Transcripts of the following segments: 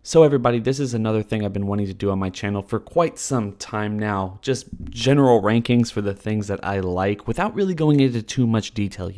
So everybody, this is another thing I've been wanting to do on my channel for quite some time now. Just general rankings for the things that I like without really going into too much detail,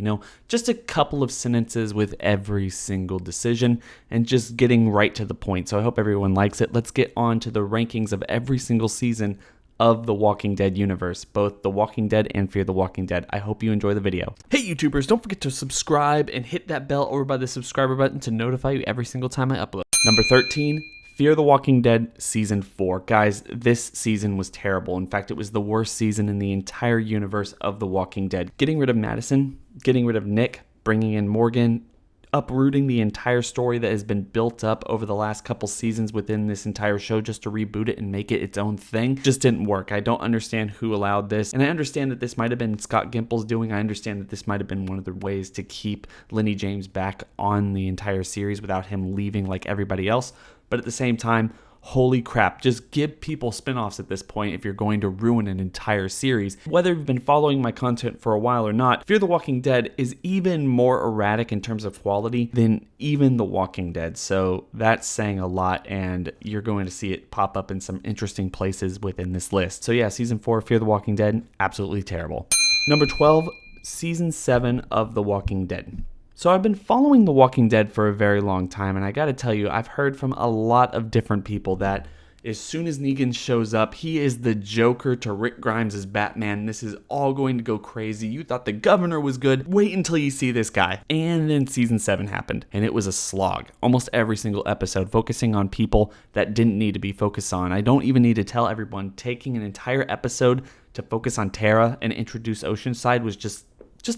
just a couple of sentences with every single decision and just getting right to the point. So I hope everyone likes it. Let's get on to the rankings of every single season of the Walking Dead universe, both The Walking Dead and Fear the Walking Dead. I hope you enjoy the video. Hey YouTubers, don't forget to subscribe and hit that bell over by the subscriber button to notify you every single time I upload. Number 13, Fear the Walking Dead Season 4. Guys, this season was terrible. In fact, it was the worst season in the entire universe of The Walking Dead. Getting rid of Madison, getting rid of Nick, bringing in Morgan, uprooting the entire story that has been built up over the last couple seasons within this entire show just to reboot it and make it its own thing just didn't work. I don't understand who allowed this, and I understand that this might have been Scott Gimple's doing. I understand that this might have been one of the ways to keep Lenny James back on the entire series without him leaving like everybody else, but at the same time, holy crap, just give people spinoffs at this point if you're going to ruin an entire series. Whether you've been following my content for a while or not, Fear the Walking Dead is even more erratic in terms of quality than even The Walking Dead. So that's saying a lot, and you're going to see it pop up in some interesting places within this list. So yeah, Season 4, Fear the Walking Dead, absolutely terrible. Number 12, Season 7 of The Walking Dead. So I've been following The Walking Dead for a very long time, and I gotta tell you, I've heard from a lot of different people that as soon as Negan shows up, he is the Joker to Rick Grimes' Batman. This is all going to go crazy. You thought the governor was good. Wait until you see this guy. And then Season 7 happened, and it was a slog. Almost every single episode focusing on people that didn't need to be focused on. I don't even need to tell everyone, taking an entire episode to focus on Tara and introduce Oceanside was just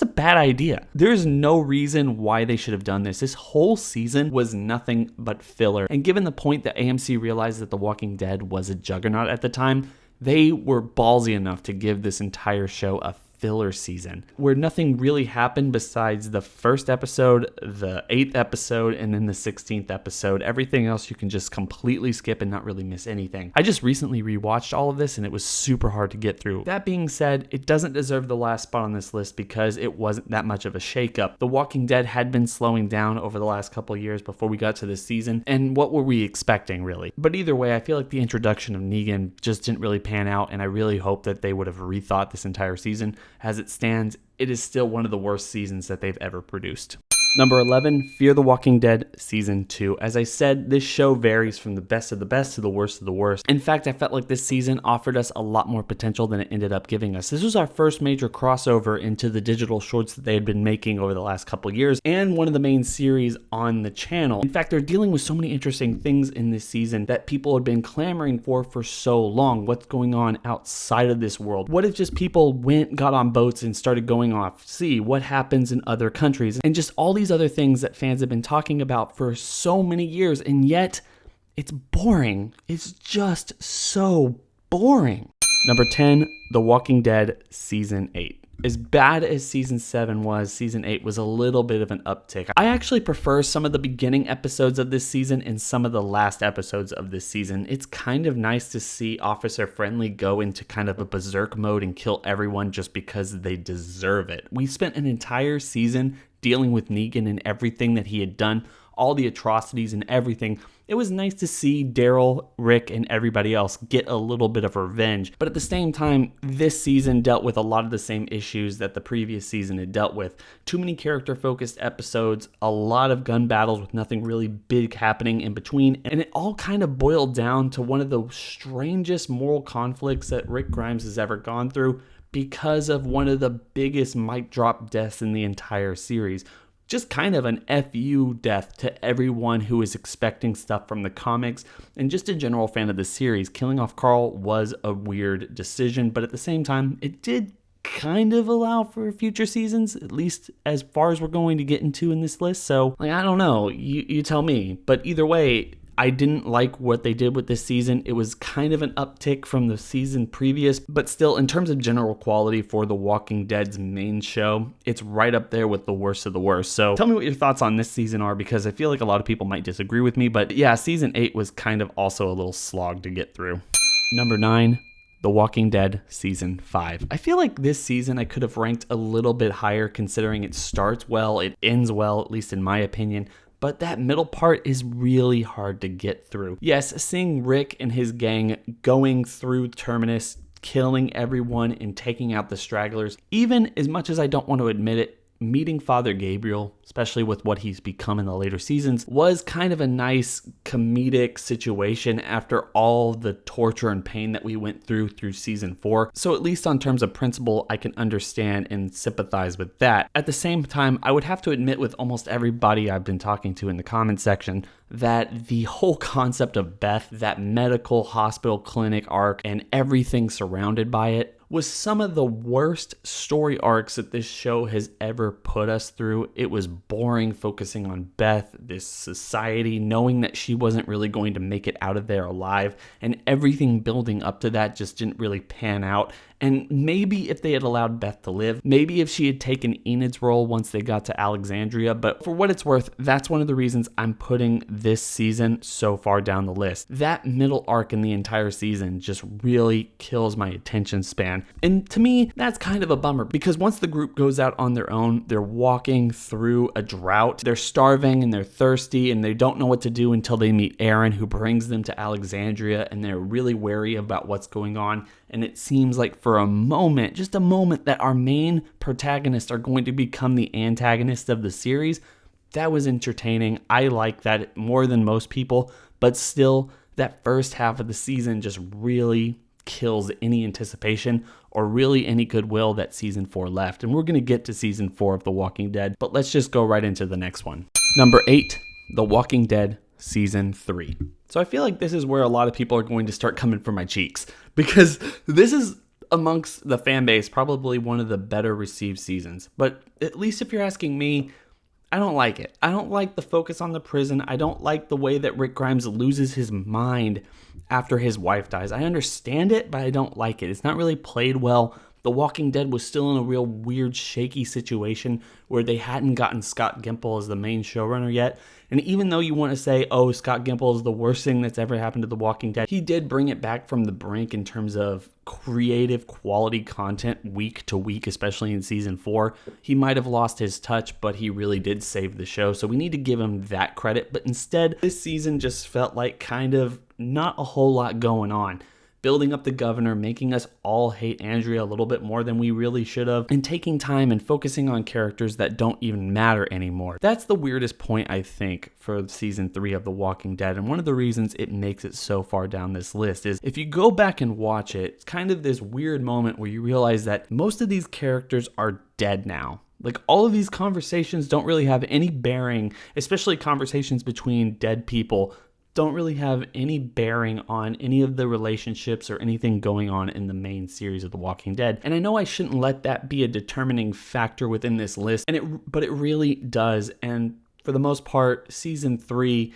a bad idea. There's no reason why they should have done this. This whole season was nothing but filler. And given the point that AMC realized that The Walking Dead was a juggernaut at the time, they were ballsy enough to give this entire show a filler season where nothing really happened besides the first episode, the 8th episode, and then the 16th episode. Everything else you can just completely skip and not really miss anything. I just recently rewatched all of this and it was super hard to get through. That being said, it doesn't deserve the last spot on this list because it wasn't that much of a shakeup. The Walking Dead had been slowing down over the last couple of years before we got to this season, and what were we expecting really? But either way, I feel like the introduction of Negan just didn't really pan out, and I really hope that they would have rethought this entire season. As it stands, it is still one of the worst seasons that they've ever produced. Number 11, Fear the Walking Dead Season 2. As I said, this show varies from the best of the best to the worst of the worst. In fact, I felt like this season offered us a lot more potential than it ended up giving us. This was our first major crossover into the digital shorts that they had been making over the last couple of years, and one of the main series on the channel. In fact, they're dealing with so many interesting things in this season that people had been clamoring for so long. What's going on outside of this world? What if just people got on boats and started going off sea? What happens in other countries? And just all these other things that fans have been talking about for so many years, and yet it's boring. It's just so boring. Number 10, The Walking Dead Season 8. As bad as Season 7 was, Season 8 was a little bit of an uptick. I actually prefer some of the beginning episodes of this season and some of the last episodes of this season. It's kind of nice to see Officer Friendly go into kind of a berserk mode and kill everyone just because they deserve it. We spent an entire season dealing with Negan and everything that he had done, all the atrocities and everything. It was nice to see Daryl, Rick, and everybody else get a little bit of revenge. But at the same time, this season dealt with a lot of the same issues that the previous season had dealt with. Too many character-focused episodes, a lot of gun battles with nothing really big happening in between, and it all kind of boiled down to one of the strangest moral conflicts that Rick Grimes has ever gone through because of one of the biggest mic drop deaths in the entire series. Just kind of an FU death to everyone who is expecting stuff from the comics, and just a general fan of the series. Killing off Carl was a weird decision, but at the same time, it did kind of allow for future seasons, at least as far as we're going to get into in this list. So, I don't know, you tell me. But either way, I didn't like what they did with this season. It was kind of an uptick from the season previous, but still, in terms of general quality for The Walking Dead's main show, it's right up there with the worst of the worst. So tell me what your thoughts on this season are, because I feel like a lot of people might disagree with me, but yeah, Season 8 was kind of also a little slog to get through. Number 9, The Walking Dead Season 5. I feel like this season I could have ranked a little bit higher considering it starts well, it ends well, at least in my opinion, but that middle part is really hard to get through. Yes, seeing Rick and his gang going through Terminus, killing everyone and taking out the stragglers, even as much as I don't want to admit it, meeting Father Gabriel, especially with what he's become in the later seasons, was kind of a nice comedic situation after all the torture and pain that we went through season 4. So at least on terms of principle, I can understand and sympathize with that. At the same time, I would have to admit with almost everybody I've been talking to in the comment section that the whole concept of Beth, that medical hospital clinic arc, and everything surrounded by it, was some of the worst story arcs that this show has ever put us through. It was boring focusing on Beth, this society, knowing that she wasn't really going to make it out of there alive, and everything building up to that just didn't really pan out. And maybe if they had allowed Beth to live, maybe if she had taken Enid's role once they got to Alexandria, but for what it's worth, that's one of the reasons I'm putting this season so far down the list. That middle arc in the entire season just really kills my attention span. And to me, that's kind of a bummer because once the group goes out on their own, they're walking through a drought, they're starving and they're thirsty and they don't know what to do until they meet Aaron, who brings them to Alexandria, and they're really wary about what's going on. And it seems like for a moment, just a moment, that our main protagonists are going to become the antagonists of the series. That was entertaining. I like that more than most people, but still, that first half of the season just really kills any anticipation or really any goodwill that season 4 left. And we're going to get to season 4 of The Walking Dead, but let's just go right into the next one. Number 8, The Walking Dead season 3. So I feel like this is where a lot of people are going to start coming for my cheeks, because this is amongst the fan base probably one of the better received seasons. But at least if you're asking me, I don't like it. I don't like the focus on the prison. I don't like the way that Rick Grimes loses his mind after his wife dies. I understand it, but I don't like it. It's not really played well. The Walking Dead was still in a real weird, shaky situation where they hadn't gotten Scott Gimple as the main showrunner yet. And even though you want to say, oh, Scott Gimple is the worst thing that's ever happened to The Walking Dead, he did bring it back from the brink in terms of creative quality content week to week, especially in season 4. He might have lost his touch, but he really did save the show. So we need to give him that credit. But instead, this season just felt like kind of not a whole lot going on. Building up the governor, making us all hate Andrea a little bit more than we really should have, and taking time and focusing on characters that don't even matter anymore. That's the weirdest point, I think, for season 3 of The Walking Dead, and one of the reasons it makes it so far down this list is if you go back and watch it, it's kind of this weird moment where you realize that most of these characters are dead now. Like, all of these conversations don't really have any bearing, especially conversations between dead people, don't really have any bearing on any of the relationships or anything going on in the main series of The Walking Dead. And I know I shouldn't let that be a determining factor within this list, but it really does. And for the most part, season 3,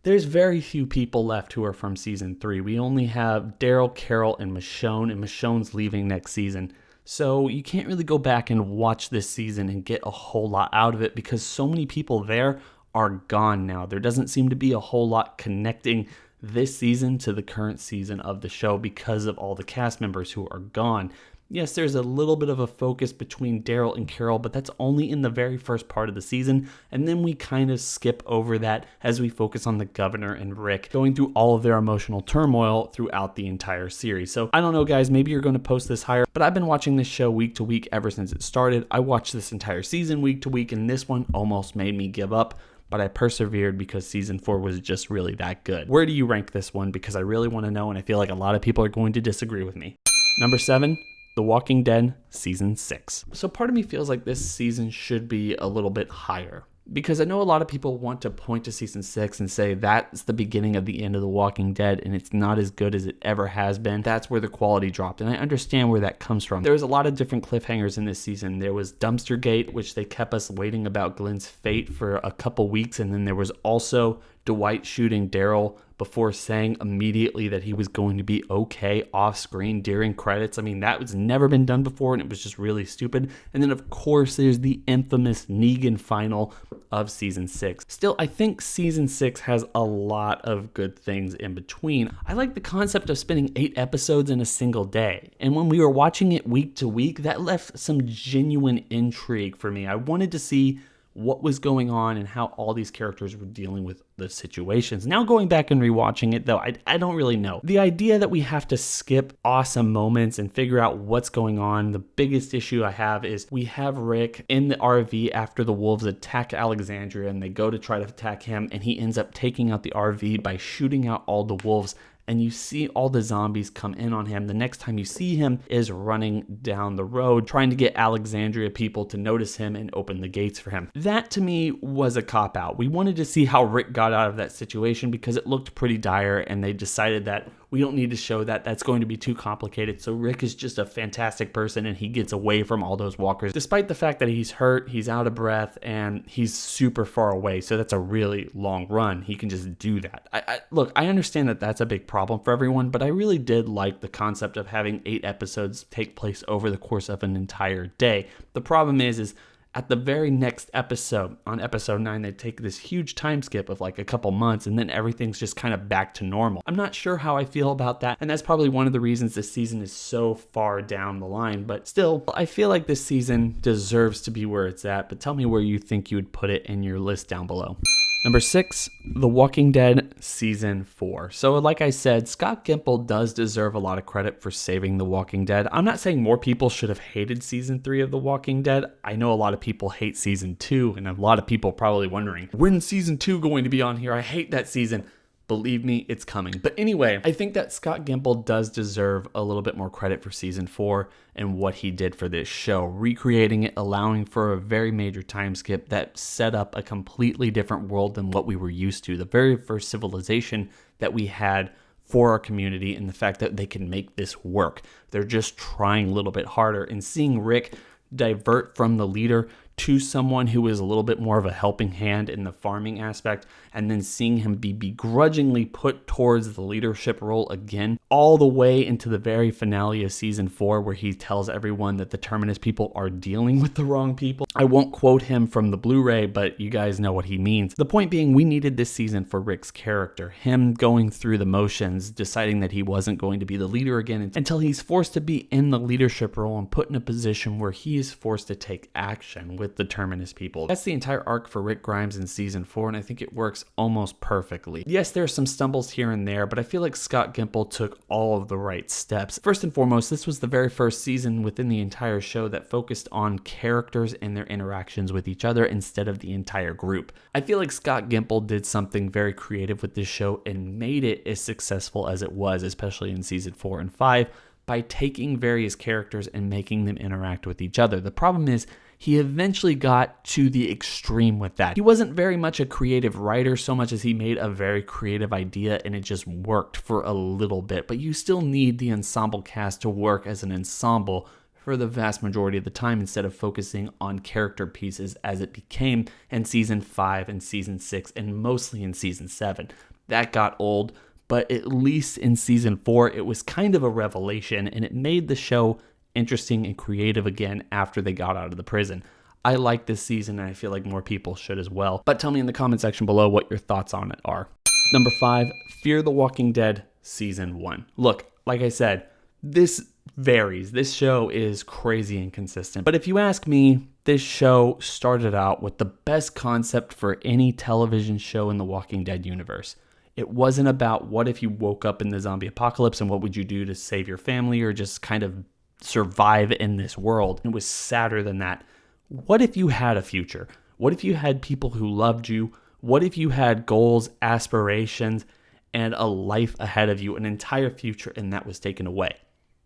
there's very few people left who are from season 3. We only have Daryl, Carol, and Michonne's leaving next season. So you can't really go back and watch this season and get a whole lot out of it because so many people there are gone now. There doesn't seem to be a whole lot connecting this season to the current season of the show because of all the cast members who are gone. Yes, there's a little bit of a focus between Daryl and Carol, but that's only in the very first part of the season, and then we kind of skip over that as we focus on the governor and Rick going through all of their emotional turmoil throughout the entire series. So I don't know, guys, maybe you're going to post this higher, but I've been watching this show week to week ever since it started. I watched this entire season week to week, and this one almost made me give up. But I persevered because season 4 was just really that good. Where do you rank this one? Because I really want to know, and I feel like a lot of people are going to disagree with me. Number 7, The Walking Dead season 6. So part of me feels like this season should be a little bit higher, because I know a lot of people want to point to season 6 and say that's the beginning of the end of The Walking Dead and it's not as good as it ever has been. That's where the quality dropped, and I understand where that comes from. There was a lot of different cliffhangers in this season. There was Dumpster Gate, which they kept us waiting about Glenn's fate for a couple weeks, and then there was also Dwight shooting Daryl before saying immediately that he was going to be okay off screen during credits. I mean, that was never been done before, and it was just really stupid. And then, of course, there's the infamous Negan final of season 6. Still, I think season 6 has a lot of good things in between. I like the concept of spending 8 episodes in a single day. And when we were watching it week to week, that left some genuine intrigue for me. I wanted to see what was going on and how all these characters were dealing with the situations. Now going back and rewatching it though, I don't really know. The idea that we have to skip awesome moments and figure out what's going on, the biggest issue I have is we have Rick in the RV after the wolves attack Alexandria and they go to try to attack him, and he ends up taking out the RV by shooting out all the wolves. And you see all the zombies come in on him. The next time you see him is running down the road, trying to get Alexandria people to notice him and open the gates for him. That to me was a cop-out. We wanted to see how Rick got out of that situation because it looked pretty dire, and they decided that we don't need to show that. That's going to be too complicated. So Rick is just a fantastic person, and he gets away from all those walkers, despite the fact that he's hurt, he's out of breath, and he's super far away. So that's a really long run. He can just do that. Look, I understand that that's a big problem for everyone, but I really did like the concept of having 8 episodes take place over the course of an entire day. The problem is at the very next episode, on episode 9, they take this huge time skip of like a couple months, and then everything's just kind of back to normal. I'm not sure how I feel about that, and that's probably one of the reasons this season is so far down the line, but still, I feel like this season deserves to be where it's at, but tell me where you think you would put it in your list down below. Number 6, The Walking Dead Season 4. So like I said, Scott Gimple does deserve a lot of credit for saving The Walking Dead. I'm not saying more people should have hated Season 3 of The Walking Dead. I know a lot of people hate Season 2, and a lot of people probably wondering, when's Season 2 going to be on here? I hate that season. Believe me, it's coming. But anyway, I think that Scott Gimple does deserve a little bit more credit for Season 4 and what he did for this show, recreating it, allowing for a very major time skip that set up a completely different world than what we were used to. The very first civilization that we had for our community, and the fact that they can make this work. They're just trying a little bit harder, and seeing Rick divert from the leader to someone who is a little bit more of a helping hand in the farming aspect, and then seeing him be begrudgingly put towards the leadership role again, all the way into the very finale of Season 4, where he tells everyone that the Terminus people are dealing with the wrong people. I won't quote him from the Blu-ray, but you guys know what he means. The point being, we needed this season for Rick's character, him going through the motions, deciding that he wasn't going to be the leader again until he's forced to be in the leadership role and put in a position where he is forced to take action with the Terminus people. That's the entire arc for Rick Grimes in Season 4, and I think it works almost perfectly. Yes, there are some stumbles here and there, but I feel like Scott Gimple took all of the right steps. First and foremost, this was the very first season within the entire show that focused on characters and their interactions with each other instead of the entire group. I feel like Scott Gimple did something very creative with this show and made it as successful as it was, especially in Season 4 and 5, by taking various characters and making them interact with each other. The problem is, he eventually got to the extreme with that. He wasn't very much a creative writer so much as he made a very creative idea, and it just worked for a little bit. But you still need the ensemble cast to work as an ensemble for the vast majority of the time, instead of focusing on character pieces as it became in Season 5 and Season 6 and mostly in Season 7. That got old, but at least in Season 4 it was kind of a revelation, and it made the show interesting and creative again after they got out of the prison. I like this season, and I feel like more people should as well. But tell me in the comment section below what your thoughts on it are. Number 5, Fear the Walking Dead Season 1. Look, like I said, this varies. This show is crazy inconsistent. But if you ask me, this show started out with the best concept for any television show in the Walking Dead universe. It wasn't about what if you woke up in the zombie apocalypse and what would you do to save your family or just kind of survive in this world. It was sadder than that. What if you had a future? What if you had people who loved you? What if you had goals, aspirations, and a life ahead of you, an entire future, and that was taken away?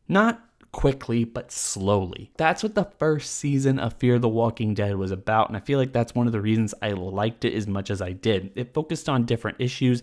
Not quickly, but slowly. That's what the first season of Fear the Walking Dead was about, and I feel like that's one of the reasons I liked it as much as I did. It focused on different issues,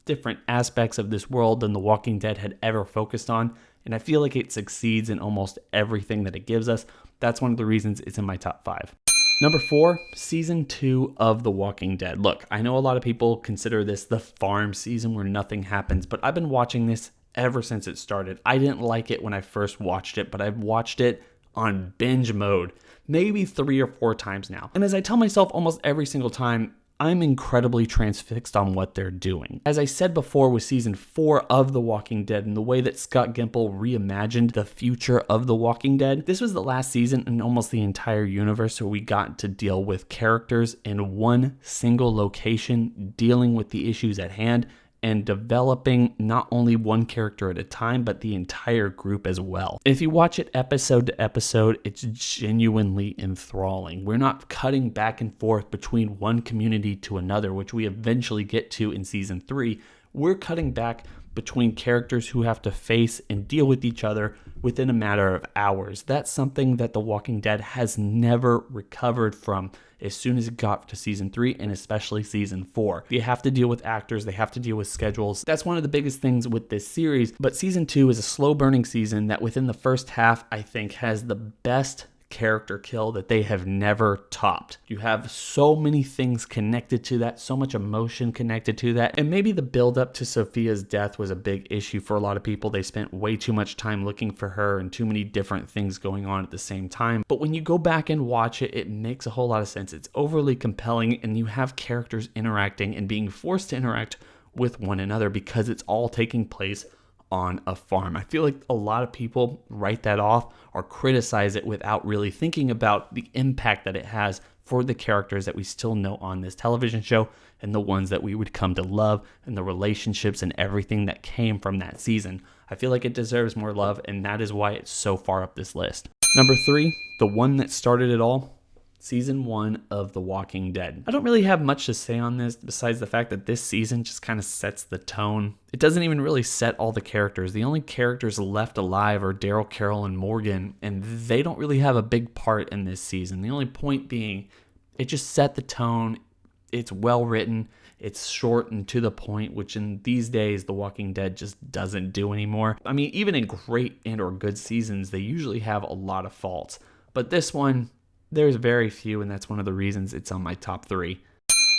different aspects of this world than The Walking Dead had ever focused on, and I feel like it succeeds in almost everything that it gives us. That's one of the reasons it's in my top 5. Number 4, Season 2 of The Walking Dead. Look, I know a lot of people consider this the farm season where nothing happens, but I've been watching this ever since it started. I didn't like it when I first watched it, but I've watched it on binge mode maybe 3 or 4 times now. And as I tell myself almost every single time, I'm incredibly transfixed on what they're doing. As I said before with season 4 of The Walking Dead and the way that Scott Gimple reimagined the future of The Walking Dead, this was the last season in almost the entire universe where we got to deal with characters in one single location, dealing with the issues at hand, and developing not only one character at a time, but the entire group as well. If you watch it episode to episode, it's genuinely enthralling. We're not cutting back and forth between one community to another, which we eventually get to in season 3. We're cutting back between characters who have to face and deal with each other within a matter of hours. That's something that The Walking Dead has never recovered from as soon as it got to season 3 and especially season 4. They have to deal with actors, they have to deal with schedules. That's one of the biggest things with this series, but season 2 is a slow burning season that within the first half, I think, has the best character kill that they have never topped. You have so many things connected to that, so much emotion connected to that, and maybe the build up to Sophia's death was a big issue for a lot of people. They spent way too much time looking for her and too many different things going on at the same time. But when you go back and watch it, it makes a whole lot of sense. It's overly compelling, and you have characters interacting and being forced to interact with one another because it's all taking place on a farm. I feel like a lot of people write that off or criticize it without really thinking about the impact that it has for the characters that we still know on this television show and the ones that we would come to love and the relationships and everything that came from that season. I feel like it deserves more love, and that is why it's so far up this list. Number 3, the one that started it all, Season 1 of The Walking Dead. I don't really have much to say on this besides the fact that this season just kind of sets the tone. It doesn't even really set all the characters. The only characters left alive are Daryl, Carol, and Morgan, and they don't really have a big part in this season. The only point being, it just set the tone. It's well written. It's short and to the point, which in these days, The Walking Dead just doesn't do anymore. I mean, even in great and or good seasons, they usually have a lot of faults. But this one, there's very few, and that's one of the reasons it's on my top 3.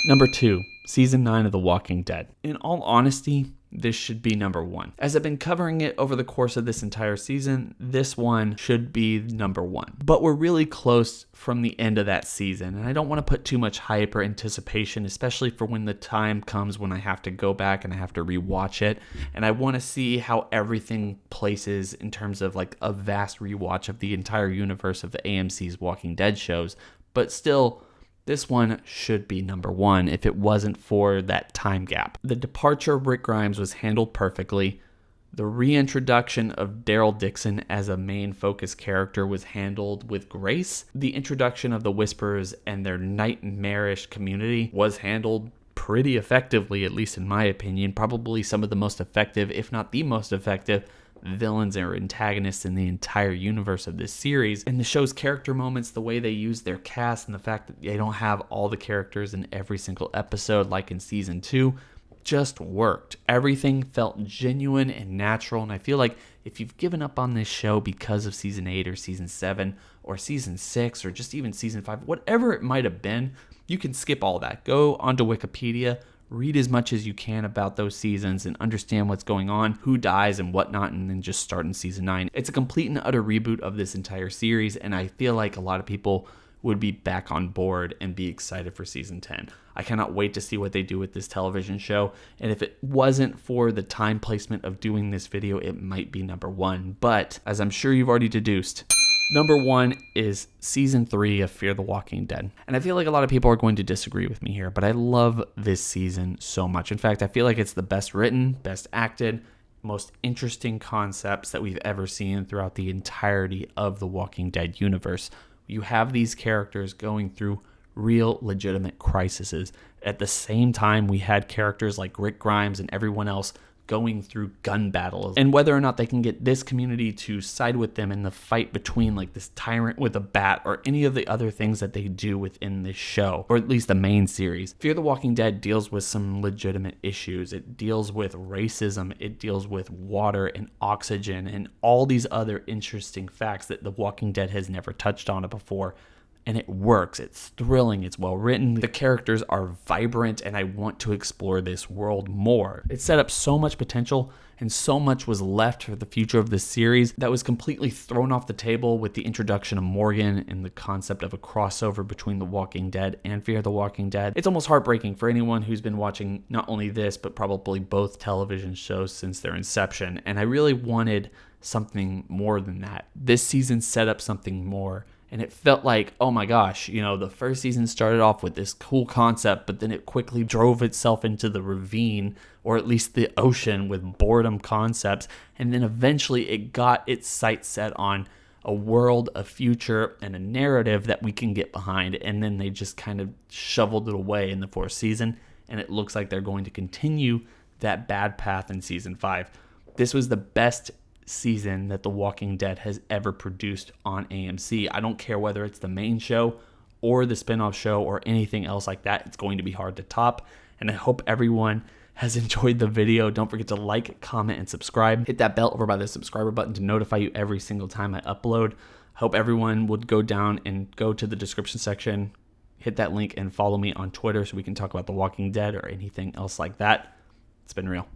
Number 2, Season 9 of The Walking Dead. In all honesty, this should be number 1. As I've been covering it over the course of this entire season, this one should be number 1. But we're really close from the end of that season, and I don't want to put too much hype or anticipation, especially for when the time comes when I have to go back and I have to rewatch it, and I want to see how everything places in terms of like a vast rewatch of the entire universe of the AMC's Walking Dead shows. But still, this one should be number 1 if it wasn't for that time gap. The departure of Rick Grimes was handled perfectly. The reintroduction of Daryl Dixon as a main focus character was handled with grace. The introduction of the Whisperers and their nightmarish community was handled pretty effectively, at least in my opinion. Probably some of the most effective, if not the most effective, villains or antagonists in the entire universe of this series. And the show's character moments, the way they use their cast, and the fact that they don't have all the characters in every single episode like in season 2, just worked. Everything felt genuine and natural, and I feel like if you've given up on this show because of season 8 or season 7 or season 6 or just even season 5, whatever it might have been, you can skip all that. Go onto Wikipedia, read as much as you can about those seasons and understand what's going on, who dies and whatnot, and then just start in season 9. It's a complete and utter reboot of this entire series, and I feel like a lot of people would be back on board and be excited for season 10. I cannot wait to see what they do with this television show, and if it wasn't for the time placement of doing this video, it might be number 1. But as I'm sure you've already deduced, number 1 is season 3 of Fear the Walking Dead. And I feel like a lot of people are going to disagree with me here, but I love this season so much. In fact, I feel like it's the best written, best acted, most interesting concepts that we've ever seen throughout the entirety of the Walking Dead universe. You have these characters going through real legitimate crises. At the same time, we had characters like Rick Grimes and everyone else going through gun battles, and whether or not they can get this community to side with them in the fight between like this tyrant with a bat or any of the other things that they do within this show, or at least the main series. Fear the Walking Dead deals with some legitimate issues. It deals with racism, it deals with water and oxygen and all these other interesting facts that The Walking Dead has never touched on it before. and it works. It's thrilling, it's well written, the characters are vibrant, and I want to explore this world more. It set up so much potential, and so much was left for the future of this series that was completely thrown off the table with the introduction of Morgan and the concept of a crossover between The Walking Dead and Fear the Walking Dead. It's almost heartbreaking for anyone who's been watching not only this, but probably both television shows since their inception, and I really wanted something more than that. This season set up something more, and it felt like, oh my gosh, the first season started off with this cool concept, but then it quickly drove itself into the ravine, or at least the ocean, with boredom concepts, and then eventually it got its sights set on a world, a future, and a narrative that we can get behind, and then they just kind of shoveled it away in the fourth season, and it looks like they're going to continue that bad path in season 5. This was the best season that The Walking Dead has ever produced on AMC. I don't care whether it's the main show or the spinoff show or anything else like that. It's going to be hard to top, and I hope everyone has enjoyed the video. Don't forget to like, comment, and subscribe. Hit that bell over by the subscriber button to notify you every single time I upload. I hope everyone would go down and go to the description section, hit that link, and follow me on Twitter so we can talk about The Walking Dead or anything else like that. It's been real.